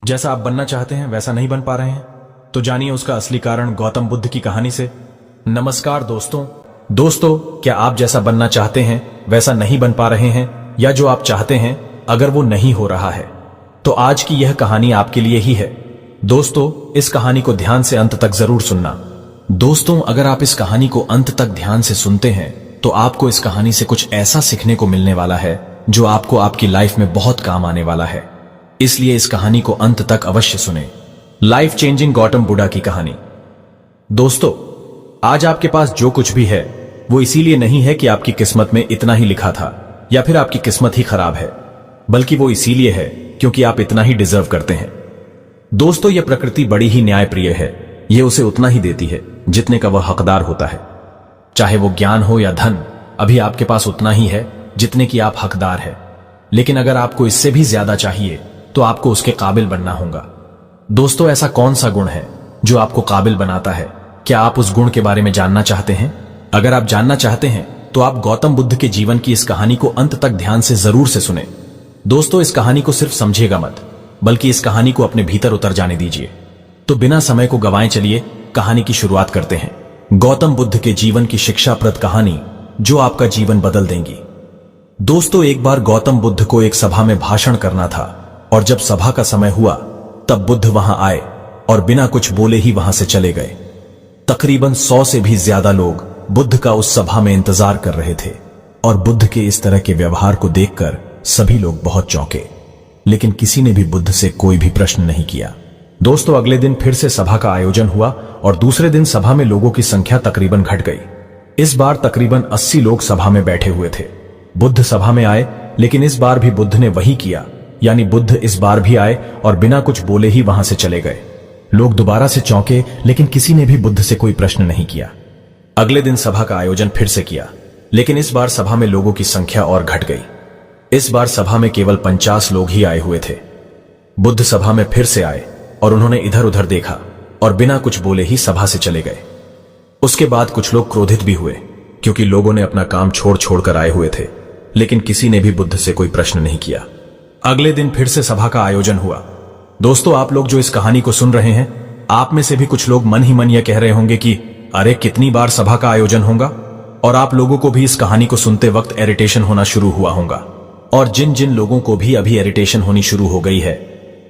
जैसा आप बनना चाहते हैं वैसा नहीं बन पा रहे हैं, तो जानिए उसका असली कारण गौतम बुद्ध की कहानी से। नमस्कार दोस्तों, क्या आप जैसा बनना चाहते हैं वैसा नहीं बन पा रहे हैं, या जो आप चाहते हैं अगर वो नहीं हो रहा है, तो आज की यह कहानी आपके लिए ही है। दोस्तों, इस कहानी को ध्यान से अंत तक जरूर सुनना। दोस्तों, अगर आप इस कहानी को अंत तक ध्यान से सुनते हैं तो आपको इस कहानी से कुछ ऐसा सीखने को मिलने वाला है जो आपको आपकी लाइफ में बहुत काम आने वाला है। इसलिए इस कहानी को अंत तक अवश्य सुने। लाइफ चेंजिंग गौतम बुद्ध की कहानी। दोस्तों, आज आपके पास जो कुछ भी है वो इसीलिए नहीं है कि आपकी किस्मत में इतना ही लिखा था या फिर आपकी किस्मत ही खराब है, बल्कि वो इसीलिए है क्योंकि आप इतना ही डिजर्व करते हैं। दोस्तों, यह प्रकृति बड़ी ही न्यायप्रिय है। यह उसे उतना ही देती है जितने का वह हकदार होता है। चाहे वो ज्ञान हो या धन, अभी आपके पास उतना ही है जितने की आप हकदार है। लेकिन अगर आपको इससे भी ज्यादा चाहिए तो आपको उसके काबिल बनना होगा। दोस्तों, ऐसा कौन सा गुण है जो आपको काबिल बनाता है? क्या आप उस गुण के बारे में जानना चाहते हैं? अगर आप जानना चाहते हैं तो आप गौतम बुद्ध के जीवन की इस कहानी को अंत तक ध्यान से जरूर से सुने। दोस्तों, इस कहानी को सिर्फ समझिएगा मत, बल्कि इस कहानी को अपने भीतर उतर जाने दीजिए। तो बिना समय को गंवाए चलिए कहानी की शुरुआत करते हैं। गौतम बुद्ध के जीवन की शिक्षाप्रद कहानी जो आपका जीवन बदल देंगी। दोस्तों, एक बार गौतम बुद्ध को एक सभा में भाषण करना था, और जब सभा का समय हुआ तब बुद्ध वहां आए और बिना कुछ बोले ही वहां से चले गए। तकरीबन 100 से भी ज्यादा लोग बुद्ध का उस सभा में इंतजार कर रहे थे, और बुद्ध के इस तरह के व्यवहार को देखकर सभी लोग बहुत चौंके, लेकिन किसी ने भी बुद्ध से कोई भी प्रश्न नहीं किया। दोस्तों, अगले दिन फिर से सभा का आयोजन हुआ और दूसरे दिन सभा में लोगों की संख्या तकरीबन घट गई। इस बार तकरीबन 80 लोग सभा में बैठे हुए थे। बुद्ध सभा में आए, लेकिन इस बार भी बुद्ध ने वही किया, यानी बुद्ध इस बार भी आए और बिना कुछ बोले ही वहां से चले गए। लोग दोबारा से चौंके, लेकिन किसी ने भी बुद्ध से कोई प्रश्न नहीं किया। अगले दिन सभा का आयोजन फिर से किया, लेकिन इस बार सभा में लोगों की संख्या और घट गई। इस बार सभा में केवल 50 लोग ही आए हुए थे। बुद्ध सभा में फिर से आए और उन्होंने इधर उधर देखा और बिना कुछ बोले ही सभा से चले गए। उसके बाद कुछ लोग क्रोधित भी हुए, क्योंकि लोगों ने अपना काम छोड़ छोड़ कर आए हुए थे, लेकिन किसी ने भी बुद्ध से कोई प्रश्न नहीं किया। अगले दिन फिर से सभा का आयोजन हुआ। दोस्तों, आप लोग जो इस कहानी को सुन रहे हैं, आप में से भी कुछ लोग मन ही मन यह कह रहे होंगे कि अरे कितनी बार सभा का आयोजन होगा, और आप लोगों को भी इस कहानी को सुनते वक्त इरिटेशन होना शुरू हुआ होगा। और जिन जिन लोगों को भी अभी इरिटेशन होनी शुरू हो गई है,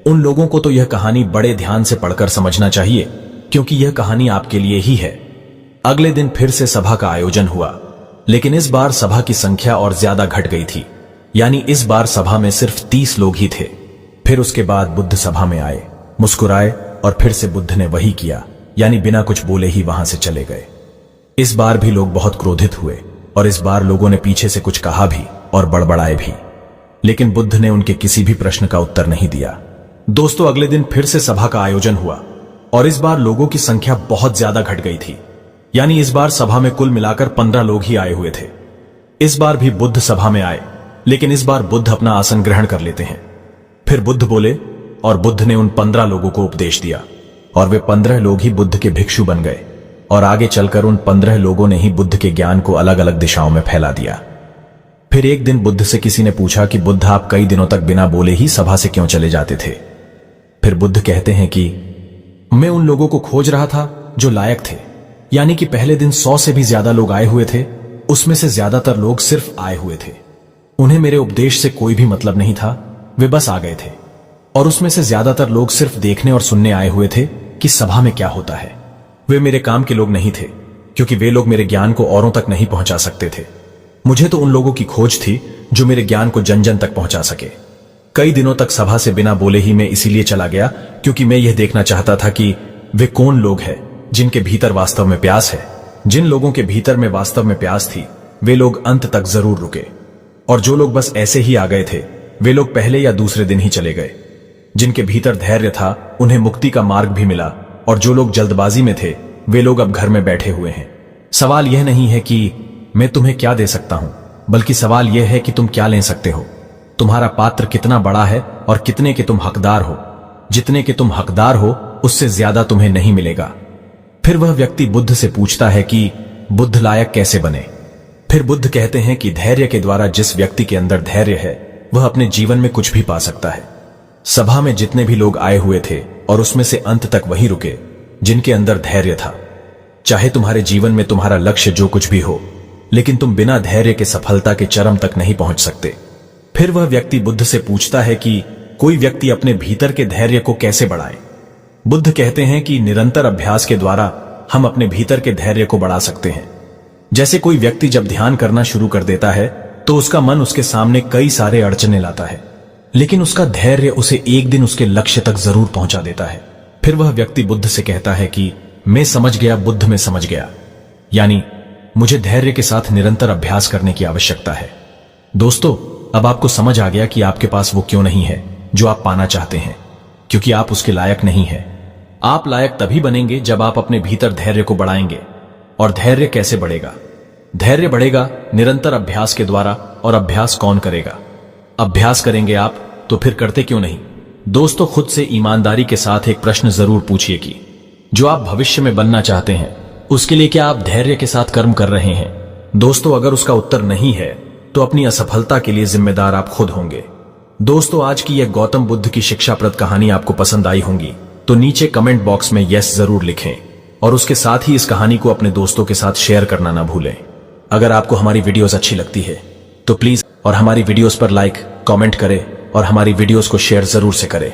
उन लोगों को तो यह कहानी बड़े ध्यान से पढ़कर समझना चाहिए, क्योंकि यह कहानी आपके लिए ही है। अगले दिन फिर से सभा का आयोजन हुआ, लेकिन इस बार सभा की संख्या और ज्यादा घट गई थी, यानी इस बार सभा में सिर्फ 30 लोग ही थे। फिर उसके बाद बुद्ध सभा में आए, मुस्कुराए और फिर से बुद्ध ने वही किया, यानी बिना कुछ बोले ही वहां से चले गए। इस बार भी लोग बहुत क्रोधित हुए, और इस बार लोगों ने पीछे से कुछ कहा भी और बड़बड़ाए भी, लेकिन बुद्ध ने उनके किसी भी प्रश्न का उत्तर नहीं दिया। दोस्तों, अगले दिन फिर से सभा का आयोजन हुआ, और इस बार लोगों की संख्या बहुत ज्यादा घट गई थी, यानी इस बार सभा में कुल मिलाकर 15 लोग ही आए हुए थे। इस बार भी बुद्ध सभा में आए, लेकिन इस बार बुद्ध अपना आसन ग्रहण कर लेते हैं। फिर बुद्ध बोले, और बुद्ध ने उन 15 लोगों को उपदेश दिया, और वे 15 लोग ही बुद्ध के भिक्षु बन गए, और आगे चलकर उन 15 लोगों ने ही बुद्ध के ज्ञान को अलग अलग दिशाओं में फैला दिया। फिर एक दिन बुद्ध से किसी ने पूछा कि बुद्ध, आप कई दिनों तक बिना बोले ही सभा से क्यों चले जाते थे? फिर बुद्ध कहते हैं कि मैं उन लोगों को खोज रहा था जो लायक थे, यानी कि पहले दिन 100 से भी ज्यादा लोग आए हुए थे, उसमें से ज्यादातर लोग सिर्फ आए हुए थे। उन्हें मेरे उपदेश से कोई भी मतलब नहीं था, वे बस आ गए थे। और उसमें से ज्यादातर लोग सिर्फ देखने और सुनने आए हुए थे कि सभा में क्या होता है। वे मेरे काम के लोग नहीं थे, क्योंकि वे लोग मेरे ज्ञान को औरों तक नहीं पहुंचा सकते थे। मुझे तो उन लोगों की खोज थी जो मेरे ज्ञान को जन जन तक पहुंचा सके। कई दिनों तक सभा से बिना बोले ही मैं इसीलिए चला गया, क्योंकि मैं यह देखना चाहता था कि वे कौन लोग हैं जिनके भीतर वास्तव में प्यास है। जिन लोगों के भीतर में वास्तव में प्यास थी, वे लोग अंत तक जरूर रुके, और जो लोग बस ऐसे ही आ गए थे, वे लोग पहले या दूसरे दिन ही चले गए। जिनके भीतर धैर्य था, उन्हें मुक्ति का मार्ग भी मिला, और जो लोग जल्दबाजी में थे, वे लोग अब घर में बैठे हुए हैं। सवाल यह नहीं है कि मैं तुम्हें क्या दे सकता हूं, बल्कि सवाल यह है कि तुम क्या ले सकते हो। तुम्हारा पात्र कितना बड़ा है और कितने के तुम हकदार हो। जितने के तुम हकदार हो, उससे ज्यादा तुम्हें नहीं मिलेगा। फिर वह व्यक्ति बुद्ध से पूछता है कि बुद्ध लायक कैसे बने। फिर बुद्ध कहते हैं कि धैर्य के द्वारा जिस व्यक्ति के अंदर धैर्य है, वह अपने जीवन में कुछ भी पा सकता है। सभा में जितने भी लोग आए हुए थे और उसमें से अंत तक वही रुके जिनके अंदर धैर्य था। चाहे तुम्हारे जीवन में तुम्हारा लक्ष्य जो कुछ भी हो, लेकिन तुम बिना धैर्य के सफलता के चरम तक नहीं पहुंच सकते। फिर वह व्यक्ति बुद्ध से पूछता है कि कोई व्यक्ति अपने भीतर के धैर्य को कैसे बढ़ाए। बुद्ध कहते हैं कि निरंतर अभ्यास के द्वारा हम अपने भीतर के धैर्य को बढ़ा सकते हैं। जैसे कोई व्यक्ति जब ध्यान करना शुरू कर देता है तो उसका मन उसके सामने कई सारे अड़चने लाता है, लेकिन उसका धैर्य उसे एक दिन उसके लक्ष्य तक जरूर पहुंचा देता है। फिर वह व्यक्ति बुद्ध से कहता है कि मैं समझ गया, बुद्ध में समझ गया, यानी मुझे धैर्य के साथ निरंतर अभ्यास करने की आवश्यकता है। दोस्तों, अब आपको समझ आ गया कि आपके पास वो क्यों नहीं है जो आप पाना चाहते हैं, क्योंकि आप उसके लायक नहीं है। आप लायक तभी बनेंगे जब आप अपने भीतर धैर्य को बढ़ाएंगे। और धैर्य कैसे बढ़ेगा? धैर्य बढ़ेगा निरंतर अभ्यास के द्वारा। और अभ्यास कौन करेगा? अभ्यास करेंगे आप, तो फिर करते क्यों नहीं? दोस्तों, खुद से ईमानदारी के साथ एक प्रश्न जरूर पूछिए कि जो आप भविष्य में बनना चाहते हैं उसके लिए क्या आप धैर्य के साथ कर्म कर रहे हैं? दोस्तों, अगर उसका उत्तर नहीं है तो अपनी असफलता के लिए जिम्मेदार आप खुद होंगे। दोस्तों, आज की यह गौतम बुद्ध की शिक्षाप्रद कहानी आपको पसंद आई होंगी तो नीचे कमेंट बॉक्स में यस जरूर लिखें और उसके साथ ही इस कहानी को अपने दोस्तों के साथ शेयर करना ना भूलें। अगर आपको हमारी वीडियोस अच्छी लगती है तो प्लीज और हमारी वीडियोस पर लाइक, कमेंट करें और हमारी वीडियोस को शेयर जरूर से करें।